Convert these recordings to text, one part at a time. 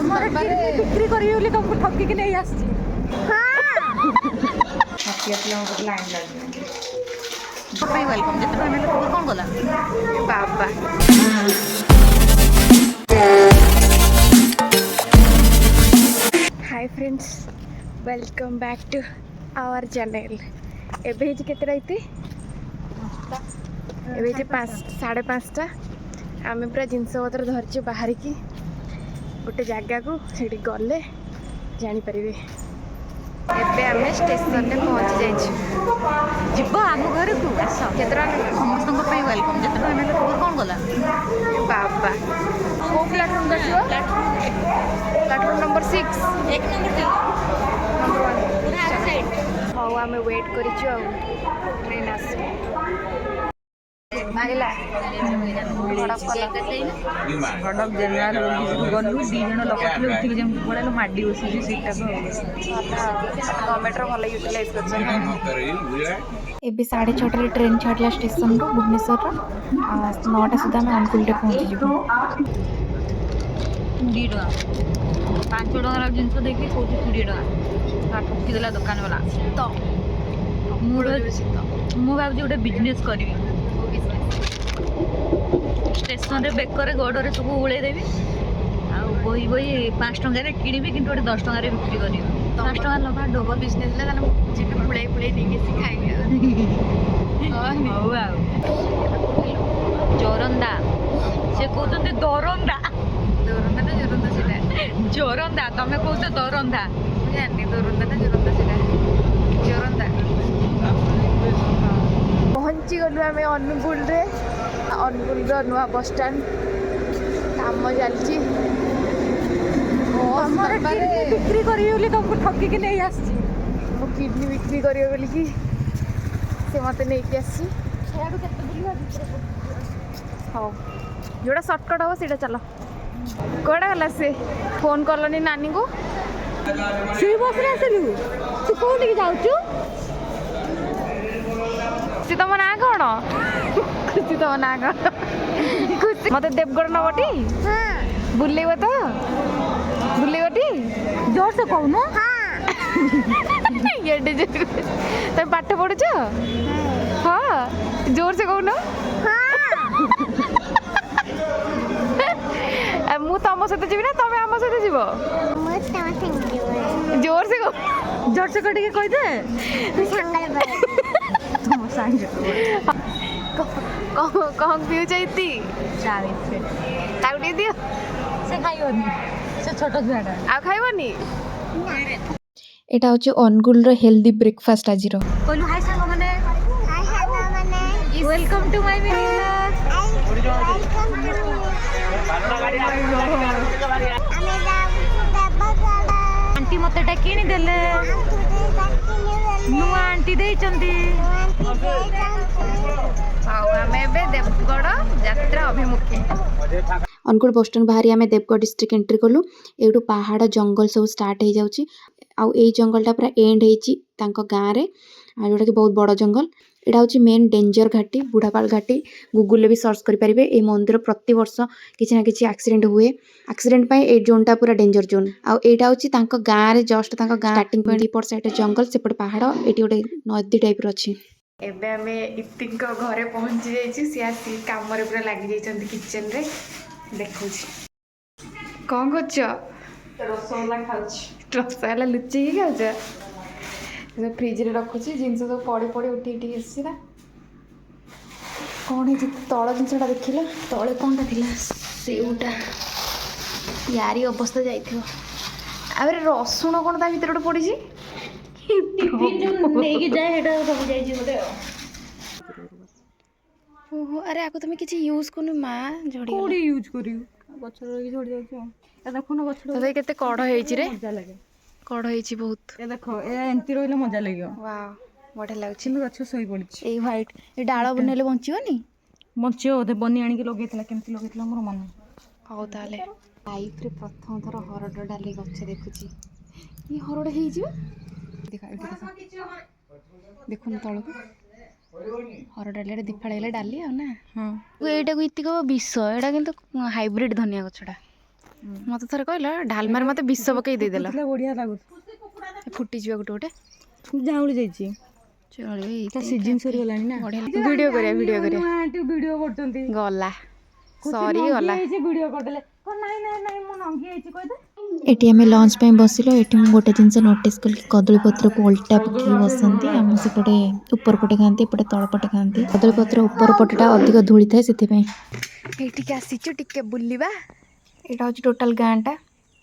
बिक्री करी बोली तुमको ठकी के नहीं आसी लाइन वेलकम जितने कौन गला बाबा hi friends welcome back to our channel एबे केते राइते एबे 5:30 आम पूरा जिनस पत्र धरचे बाहर की गोटे जगह को सेठी गले जानीपर एबे आम स्टेशन में पहुँची जाइए जीव आम घर को आस के समस्त वेलकम जितने कौन गला बाबा कौ प्लाटफॉर्म प्लाटफॉर्म नंबर 6 एक नंबर 1 हाँ आम वेट कर ट्रेन आस हडक जेनराल गलु दी जन लखले उठिक जे पड़ालो माडी बसी सीटा गवर्नमेंट भल यूटिलाइज कर एबे 6:30 ट्रेन छाड़ला स्टेशन रो भुवनेश्वर 9टा सुधा आम अनुकूल पहुँची जीव 20 टका 5 टका जिनस देखी कौन 20 टका ठकीदेला दुकान वाला तो मु भाव गोटे बिजनेस करी स्टेशन रे बेकर गड़े सब उड़ेदेवी बही बही 5 टकर किणी कि 10 टकर बिक्री कर 5 टका लगा डबल बिजनेस पुड़े पुड़े नहीं खाई जोरंदा से कहते दरंदा जोरंदा ना जोरंदा से जोरंदा तमें कौच दरंदा जानी जोरंदा ना जोरंदा से जोरंदा पहुँची गलु आम अनुगुल नुआ बस स्टैंड काम चलती बिक्री करी तुमको ठकी के नहीं आसी मो किडनी बिक्री करियो बोली कि से मत नहीं आसी हाँ जोड़ा सर्टकट हम सीटा चल कौड़ा गला से फोन कलनी नानी को से बस रे आसलु तू कौन के जाउछु खुशी तुम ना कौन खुशी तुम ना कौन खुशी मत देवगढ़ नबटी बुलेब तो बुलेबटी जोर से कहून तुम पाठ पढ़ुच हाँ जोर से कहून मु तुम सहित जी ना तुम आम सहित जीव जोर से जोर से कह कहीदे कौन पिऊ चाहती दियो से खाइबनी से छोट छुआटा आ खाइबनी एटा होचे अनुगुल रो हेल्दी ब्रेकफास्ट आज रो कहलु हाय सांग माने welcome to my mini aunty मते डाकिनी देले नुआ आंटी दे चंदी हाउ हमें बे देवगढ़ यात्रा अभिमुखे अनुगुल बस स्टैंड बाहरी आम देवगढ़ डिस्ट्रिक्ट एंट्री कलु एठू पहाड़ जंगल सब स्टार्ट हो जाउची आउ ए जंगलटा पूरा एंड होईची तांको गाँव रे जोटा कि बहुत बड़ जंगल एटा हूँ मेन डेंजर घाटी बुढ़ापाल घाटी गूगल भी सर्च करेंगे ये मंदिर प्रति वर्ष किसी ना किसी एक्सीडेंट हुए एक्सीडेंट ए जोनटा पूरा डेंजर जोन आईटा हूँ गाँव में जस्ट गाँव स्टार्टिंग पॉइंट पर साइड जंगल सेपटे पहाड़ ये गोटे नदी टाइप अच्छी एबे आमे इति घरे पहुँची जाइए सी आसी काम पूरा लगी जाइए किचन रे देखु कौन कर रसगोल्ला खाउछ रसगोल्ला लुचि खाऊ फ्रिज रे रखुची जिनस सब पड़ी पड़ी उठी उठी आसला कौन है तल जिनसा देखिला तले कौन टा थिला सेउटा यारी अवस्था जाइथियो आबे रसुण कौन ता भीतर पड़ी नहीं जाए हेटा सब जाई छी बोले ओहो अरे आको तुम किसी यूज कोन माँ झड़ी कोडी यूज करियो गछ रे झड़ी जाउ छ ए देखो न गछ रे केते कड़ हेची रे मजा लागे कड़ हेची बहुत ए देखो ए एंती रोइले मजा लागियो वाओ बढ़िया लागछि छिन गछ सोई पड़छि ए व्हाइट ए डाळ बनेले बंचियोनी बंचियो ओदे बनी आनी के लगेतला केमति लगेतला मोर मन हौ ताले लाइफ रे प्रथम थर हरड डाली गछ देखुछि ई हरड हेई जिवो देखा देखुन तळको हरड डाली दिफाड़े डाली आ ना हाँ एटा को इतिक विष एटा किंतु हाइब्रिड धनिया गछडा ମତେ ଥରେ କହିଲ ଡାଲମାରେ ମତେ ବିଷ ପକେଇ ଦେଇଦେଲ ବଢିଆ ଲାଗୁଛି ଫୁଟିଯିବ ଗୋଟେ ଝାଉଳି ଯାଇଛି ତା ସିଜିନ୍ ସରିଗଲାଣି ନା ଭିଡିଓ କରିବା ଭିଡିଓ କରୁଛନ୍ତି ଗଲା ସରି ଗଲା ଭିଡିଓ କରିଦେଲେ ନାଇଁ ନାଇଁ ନାଇଁ ମୁଁ ନଙ୍ଗି ହେଇଛି କହିଦେ ଏଠି ଆମେ ଲଞ୍ଚ ପାଇଁ ବସିଲୁ ଏଠି ମୁଁ ଗୋଟେ ଜିନିଷ ନୋଟିସ୍ କଲି କଦଳୀ ପତ୍ରକୁ ଓଲଟା ପକେଇକି ବସନ୍ତି ଆମ ସେପଟେ ଉପର ପଟେ ଖାଆନ୍ତି ଏପଟେ ତଳ ପଟେ ଖାଆନ୍ତି କଦଳୀ ପତ୍ର ଉପର ପଟଟା ଅଧିକ ଧୂଳି ଥାଏ ସେଥିପାଇଁ ଏଇଠିକି ଆସିଛୁ ଟିକେ ବୁଲିବା ଏଇଟା ହେଉଛି ଟୋଟାଲ ଗାଁଟା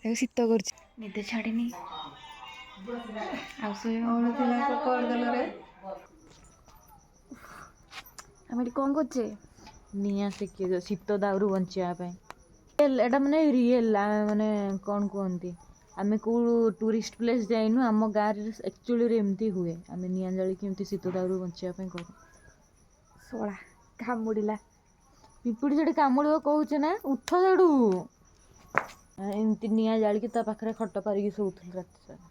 ଶୀତ କରୁଛି ନିଦ ଛାଡ଼ିନି ଆଉ ଆମେ ଏଠି କ'ଣ କରୁଛେ ନିଆଁ ଶିଖି ଶୀତ ଦାଉରୁ ବଞ୍ଚିବା ପାଇଁ ଏଇଟା ମାନେ ରିଏଲ୍ ମାନେ କ'ଣ କୁହନ୍ତି ଆମେ କେଉଁ ଟୁରିଷ୍ଟ ପ୍ଲେସ୍ ଯାଇନୁ ଆମ ଗାଁରେ ଆକ୍ଚୁଆଲିରେ ଏମିତି ହୁଏ ଆମେ ନିଆଁ ଜାଳିକି ଏମିତି ଶୀତ ଦାଉରୁ ବଞ୍ଚିବା ପାଇଁ କରୁ ଶୋଳା କାମୁଡ଼ିଲା ପିମ୍ପୁଡ଼ି ସେଠି କାମୁଡ଼ିବ କହୁଛେ ନା ଉଠ ସେଠୁ ଏମିତି ନିଆଁ ଜାଳିକି ତା ପାଖରେ ଖଟ ପାରିକି ଶୋଉଥିଲି ରାତି ସାରା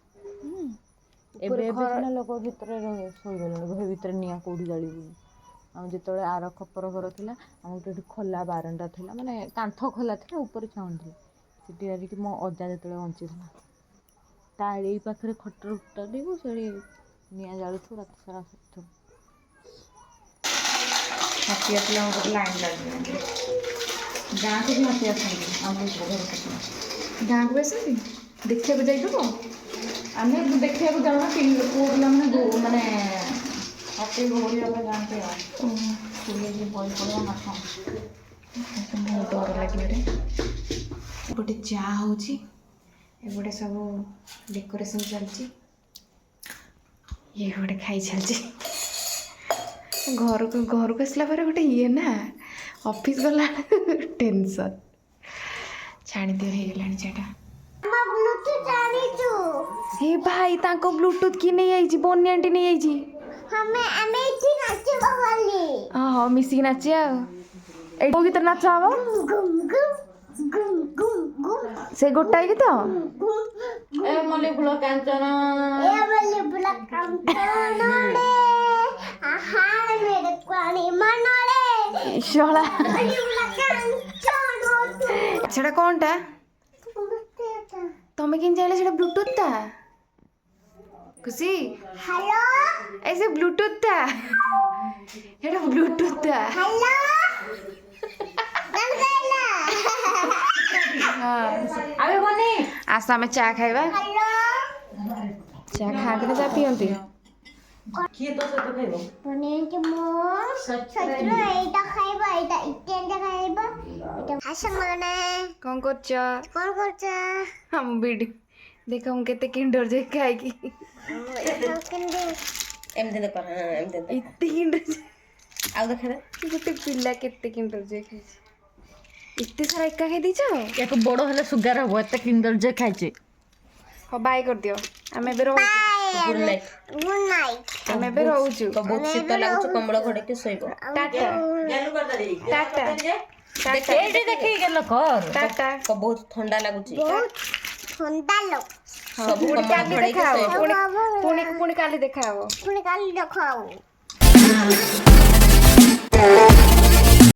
ଏବେ ଏବେ ସିନା ଲୋକ ଭିତରେ ଶୋଇଗଲେଣି ଘର ଭିତରେ ନିଆଁ କେଉଁଠି ଜାଳିବୁ ଆଉ ଯେତେବେଳେ ଆର ଖପର ଘର ଥିଲା ଆମର ଏଠି ଖୋଲା ବାରଣ୍ଡା ଥିଲା ମାନେ କାନ୍ଥ ଖୋଲା ଥିଲା ଉପରେ ଛାଉଣି ଥିଲା ସେଠି ଆସିକି ମୋ ଅଜା ଯେତେବେଳେ ବଞ୍ଚିଥିଲା ତା ଏଇ ପାଖରେ ଖଟର ଉଟାଡ଼ିବୁ ସେଠି ନିଆଁ ଜାଳୁଥିବୁ ରାତି ସାରା ଶୋଉଥିବୁ ହାତୀ ଆସିଲା ଆମ ଗୋଟେ ଲାଇନ୍ ଲାଗିଲାଣି ଗାଁକୁ ବି ହାତୀ ଆସନ୍ତି ଆମ ଘର ଗାଁକୁ ଆସନ୍ତି ଦେଖିବାକୁ ଯାଇଥିବ ଆମେ ଦେଖିବାକୁ ଯାଉନା ପୁଅ ପିଲାମାନେ ମାନେ ହାତୀ ଘଉଡ଼ିବା ପାଇଁ ଯାଆନ୍ତି ଆଉ ଫୁଲେଇକି ବହି ପଡ଼ିବ ମାଛ ବହୁତ ଡର ଲାଗିବରେ ଗୋଟେ ଚା ହେଉଛି ଏପଟେ ସବୁ ଡେକୋରେସନ୍ ଚାଲିଛି ଇଏ ଗୋଟେ ଖାଇ ଚାଲିଛି ଘରକୁ ଆସିଲା ପରେ ଗୋଟେ ଇଏ ନା ଅଫିସ୍ ଗଲା ଟେନସନ୍ ଛାଣିଦିଅ ହେଇଗଲାଣି ଚାଟା ହେ ଭାଇ ତାଙ୍କ ବ୍ଲୁଟୁଥ୍ କିଏ ନେଇଯାଇଛି ବନି ଆଣ୍ଟି ନେଇଯାଇଛି ହଁ ମିଶିକି ନାଚିବା ଆଉ ଏଇ କୋଉ ଗୀତରେ ନାଚ ହବ ସେ ଗୋଟାଏ ଗୀତ ଏ ମଲ୍ଲି ଫୁଲ କାଞ୍ଚନ ଶଳା ସେଟା କଣଟା ତମେ କେମିତି ଜାଣିଲ ସେଟା ବ୍ଲୁଟୁଥ୍ ଟା ଖୁସି ହ୍ୟାଲୋ ଏ ସେ ବ୍ଲୁଟୁଥ୍ ଟା ସେଟା ବ୍ଲୁଟୁଥ୍ ଟା ଆବେ ବନି ଆସ ଆମେ ଚା ଖାଇବା ଚା ଖାଆନ୍ତି ନା ଚା ପିଅନ୍ତି କିଏ ତୋ ସହିତ ଖାଇବ କ'ଣ କରୁଛ ଆମ ବିଡି ଦେଖ ମୁଁ କେତେ କିଣ୍ଡର ଯାଇ ଖାଇକି ଏମିତି ଦେଖ ଏମିତି ଏତେ କିଣ୍ଡର ଆଉ ଦେଖ ଗୋଟେ ପିଲା କେତେ କିଣ୍ଡର ଯାଇ ଖାଇଛି ଏତେ ସାରା ଏକା ଖାଇ ଦେଇଛ ୟାକୁ ବଡ଼ ହେଲେ ସୁଗାର ହବ ଏତେ କିଣ୍ଡର ଯେ ଖାଇଛି ହଉ ବାଇ କରିଦିଅ ଆମେ ଏବେ ରହୁଛୁ ଆମେ ଏବେ ରହୁଛୁ ବହୁତ ଶୀତ ଲାଗୁଛି କମ୍ବଳ ଘୋଡେଇକି ଶୋଇବ ଟାଟା ଟାଟା ଟାଟା ଏଇଠି ଦେଖିକି ଗେଲ କର ଟାଟା ବହୁତ ଥଣ୍ଡା ଲାଗୁଛି ସବୁ ପୁଣି କାଲି ଦେଖା ହବ ପୁଣି କାଲି ଦେଖା ହବ ପୁଣି କାଲି ଦେଖାଉ